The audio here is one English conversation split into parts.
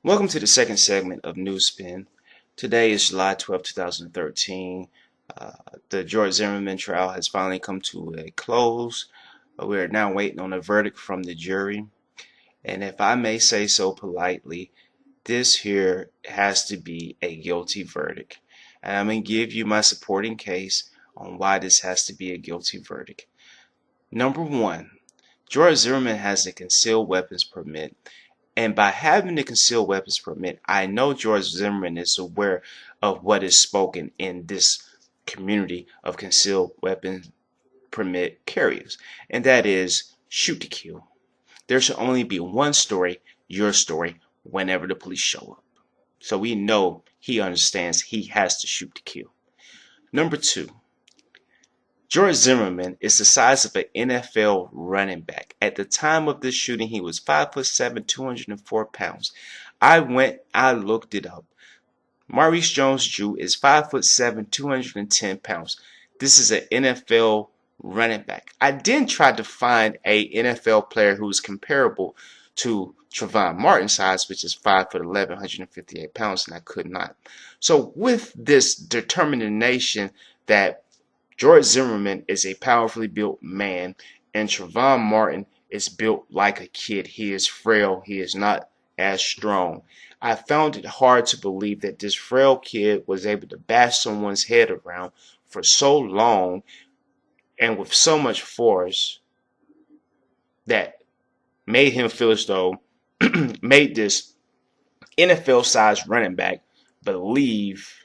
Welcome to the second segment of Newspin. Today is July 12, 2013. The George Zimmerman trial has finally come to a close. We are now waiting on a verdict from the jury. And if I may say so politely, this here has to be a guilty verdict. And I'm going to give you my supporting case on why this has to be a guilty verdict. Number one, George Zimmerman has a concealed weapons permit. And by having the concealed weapons permit, I know George Zimmerman is aware of what is spoken in this community of concealed weapons permit carriers, and that is shoot to kill. There should only be one story, your story, whenever the police show up. So we know he understands he has to shoot to kill. Number two, George Zimmerman is the size of an NFL running back. At the time of this shooting, he was 5'7", 204 pounds. I looked it up. Maurice Jones-Drew is 5'7", 210 pounds. This is an NFL running back. I then tried to find a NFL player who is comparable to Trayvon Martin's size, which is 5'11", 158 pounds, and I could not. So with this determination that George Zimmerman is a powerfully built man, and Trayvon Martin is built like a kid. He is frail. He is not as strong. I found it hard to believe that this frail kid was able to bash someone's head around for so long and with so much force that made him feel as though made this NFL-sized running back believe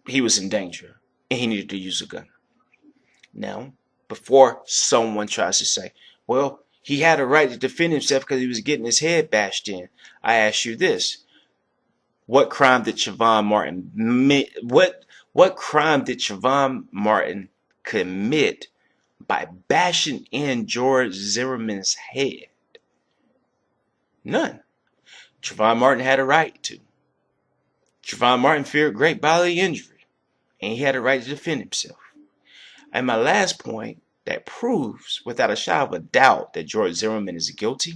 he was in danger and he needed to use a gun. Now, before someone tries to say, well, he had a right to defend himself because he was getting his head bashed in, I ask you this. What crime did Trayvon Martin commit by bashing in George Zimmerman's head? None. Trayvon Martin had a right to. Trayvon Martin feared great bodily injury, and he had a right to defend himself. And my last point that proves without a shadow of a doubt that George Zimmerman is guilty,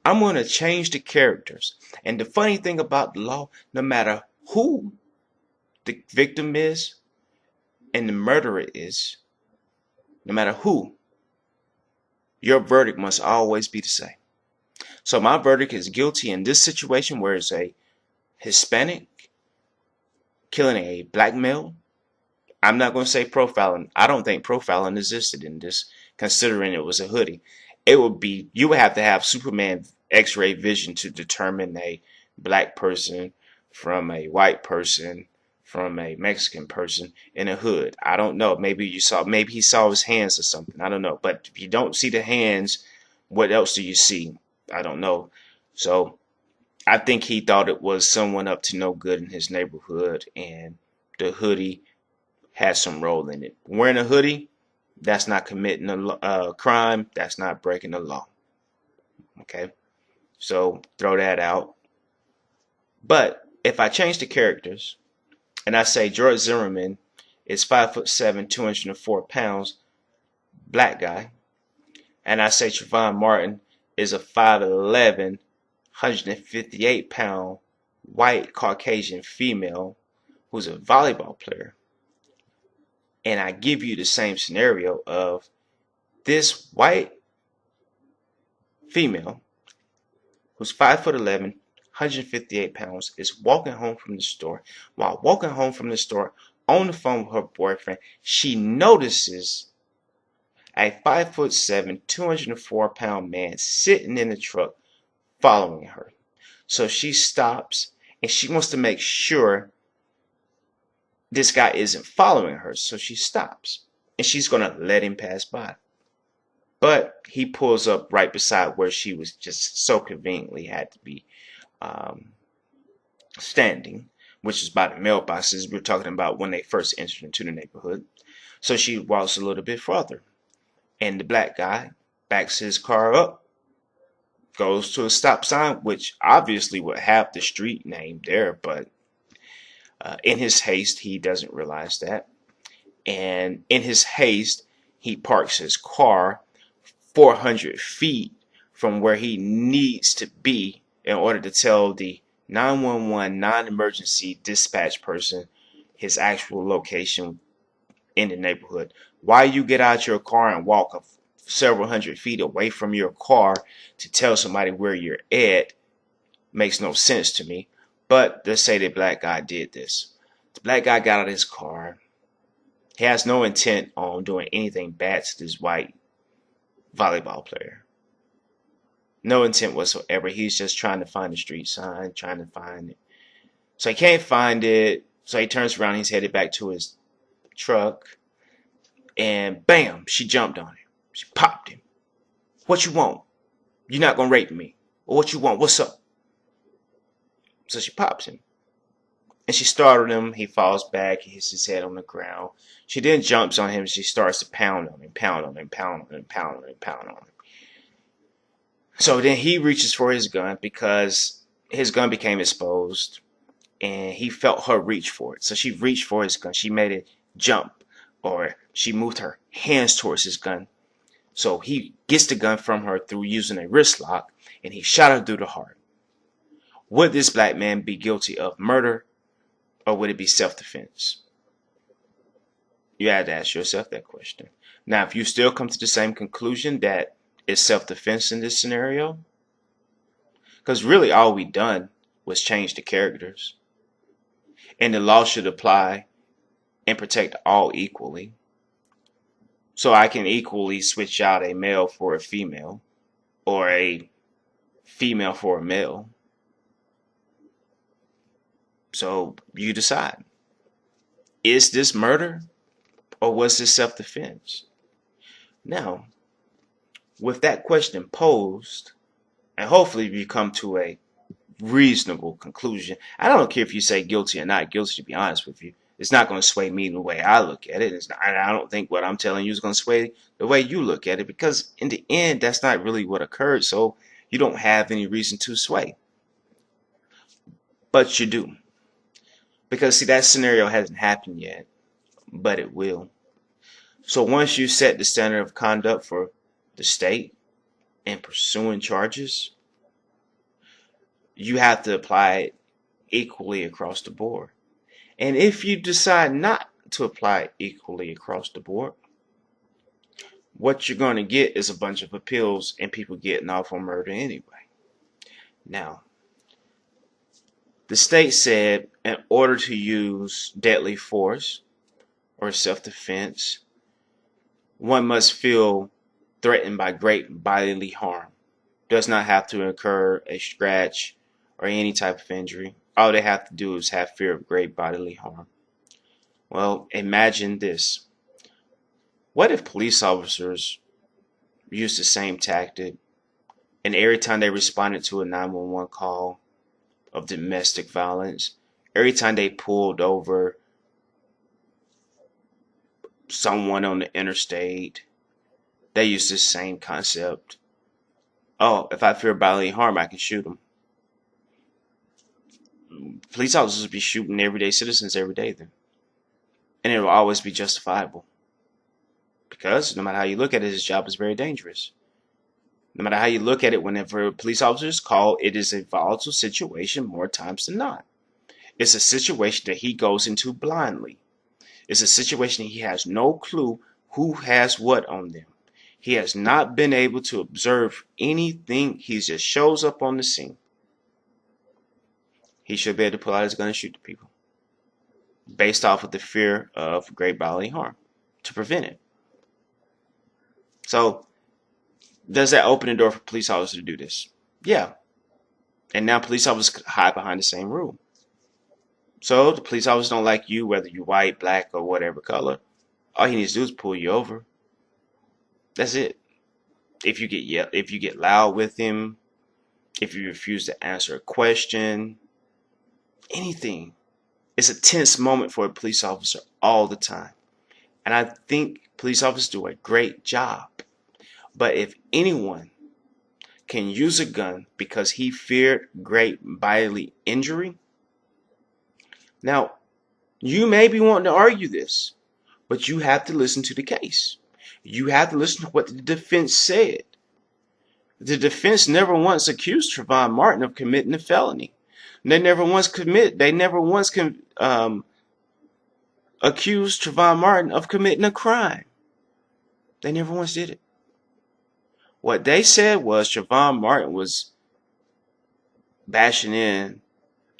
I'm going to change the characters. And the funny thing about the law, no matter who the victim is and the murderer is, no matter who, your verdict must always be the same. So my verdict is guilty in this situation where it's a Hispanic killing a black male. I'm not going to say profiling. I don't think profiling existed in this, considering it was a hoodie. You would have to have Superman X-ray vision to determine a black person from a white person from a Mexican person in a hood. I don't know. Maybe he saw his hands or something. I don't know. But if you don't see the hands, what else do you see? I don't know. So I think he thought it was someone up to no good in his neighborhood, and the hoodie had some role in it. Wearing a hoodie, that's not committing a crime. That's not breaking the law. Okay? So throw that out. But if I change the characters and I say George Zimmerman is 5'7", 204 pounds, black guy, and I say Trayvon Martin is a 5'11", 158 pound white Caucasian female who's a volleyball player, and I give you the same scenario of this white female who's 5'11", 158 pounds, is walking home from the store. While walking home from the store on the phone with her boyfriend, she notices a 5'7", 204 pound man sitting in the truck following her. So she stops and she wants to make sure this guy isn't following her. So she stops and she's going to let him pass by. But he pulls up right beside where she was just so conveniently had to be standing, which is by the mailboxes we're talking about when they first entered into the neighborhood. So she walks a little bit further, and the black guy backs his car up, goes to a stop sign, which obviously would have the street name there, but in his haste, he doesn't realize that. And in his haste, he parks his car 400 feet from where he needs to be in order to tell the 911 non-emergency dispatch person his actual location in the neighborhood. Why you get out your car and walk several hundred feet away from your car to tell somebody where you're at makes no sense to me. But let's say the black guy did this. The black guy got out of his car. He has no intent on doing anything bad to this white volleyball player. No intent whatsoever. He's just trying to find the street sign, trying to find it. So he can't find it. So he turns around. He's headed back to his truck. And bam, she jumped on him. She popped him. What you want? You're not going to rape me. Or what you want? What's up? So she pops him. And she startled him. He falls back. He hits his head on the ground. She then jumps on him. She starts to pound on him, pound on him, pound on him, pound on him, pound on him. So then he reaches for his gun because his gun became exposed. And he felt her reach for it. So she reached for his gun. She made it jump. Or she moved her hands towards his gun. So he gets the gun from her through using a wrist lock. And he shot her through the heart. Would this black man be guilty of murder? Or would it be self-defense? You had to ask yourself that question. Now, if you still come to the same conclusion that it's self-defense in this scenario, because really all we done was change the characters, and the law should apply and protect all equally. So I can equally switch out a male for a female, or a female for a male. So you decide. Is this murder or was this self-defense? Now, with that question posed, and hopefully you come to a reasonable conclusion. I don't care if you say guilty or not guilty, to be honest with you. It's not going to sway me the way I look at it. I don't think what I'm telling you is going to sway the way you look at it, because in the end, that's not really what occurred. So you don't have any reason to sway. But you do. Because, see, that scenario hasn't happened yet, but it will. So once you set the standard of conduct for the state in pursuing charges, you have to apply it equally across the board. And if you decide not to apply it equally across the board, what you're going to get is a bunch of appeals and people getting off on murder anyway. Now, the state said in order to use deadly force or self-defense, one must feel threatened by great bodily harm. Does not have to incur a scratch or any type of injury. All they have to do is have fear of great bodily harm. Well, imagine this. What if police officers used the same tactic, and every time they responded to a 911 call of domestic violence, every time they pulled over someone on the interstate, they used the same concept? Oh, if I fear bodily harm, I can shoot them. Police officers be shooting everyday citizens every day then. And it will always be justifiable. Because no matter how you look at it, his job is very dangerous. No matter how you look at it, whenever a police officer is called, it is a volatile situation more times than not. It's a situation that he goes into blindly. It's a situation he has no clue who has what on them. He has not been able to observe anything. He just shows up on the scene. He should be able to pull out his gun and shoot the people, based off of the fear of great bodily harm, to prevent it. So, does that open the door for police officers to do this? Yeah. And now police officers hide behind the same rule. So, the police officers don't like you, whether you're white, black, or whatever color. All he needs to do is pull you over. That's it. If you get loud with him, if you refuse to answer a question, anything. It's a tense moment for a police officer all the time. And I think police officers do a great job. But if anyone can use a gun because he feared great bodily injury, now, you may be wanting to argue this, but you have to listen to the case. You have to listen to what the defense said. The defense never once accused Trayvon Martin of committing a felony. They never once accused Trayvon Martin of committing a crime. They never once did it. What they said was Trayvon Martin was bashing in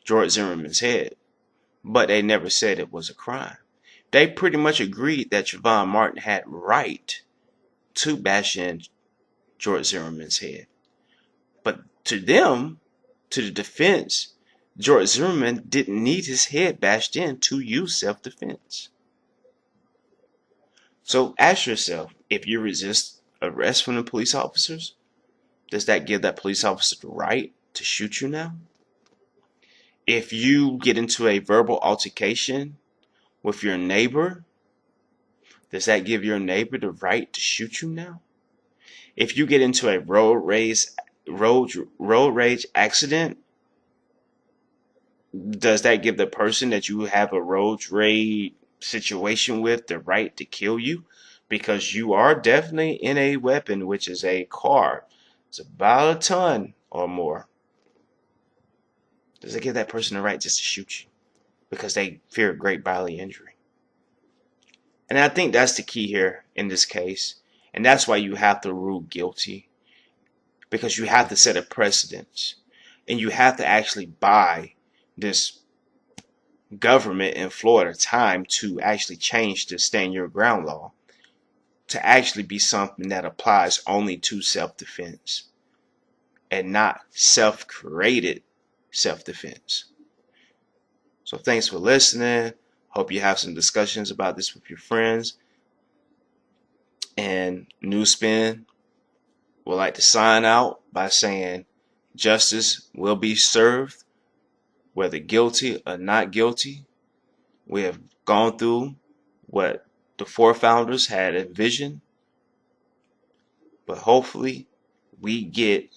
George Zimmerman's head, but they never said it was a crime. They pretty much agreed that Trayvon Martin had right to bash in George Zimmerman's head. But to them, to the defense, George Zimmerman didn't need his head bashed in to use self-defense. So ask yourself, if you resist arrest from the police officers, does that give that police officer the right to shoot you now? If you get into a verbal altercation with your neighbor, does that give your neighbor the right to shoot you now? If you get into a road rage accident, does that give the person that you have a road rage situation with the right to kill you? Because you are definitely in a weapon, which is a car. It's about a ton or more. Does it give that person the right just to shoot you because they fear great bodily injury? And I think that's the key here in this case. And that's why you have to rule guilty, because you have to set a precedent, and you have to actually buy this government in Florida time to actually change the stand your ground law to actually be something that applies only to self-defense and not self-created self-defense. So thanks for listening. Hope you have some discussions about this with your friends. And Newspin would like to sign out by saying justice will be served, whether guilty or not guilty. We have gone through what the four founders had envisioned, but hopefully we get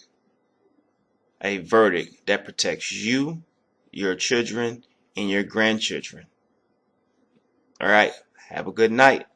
a verdict that protects you, your children, and your grandchildren. All right, have a good night.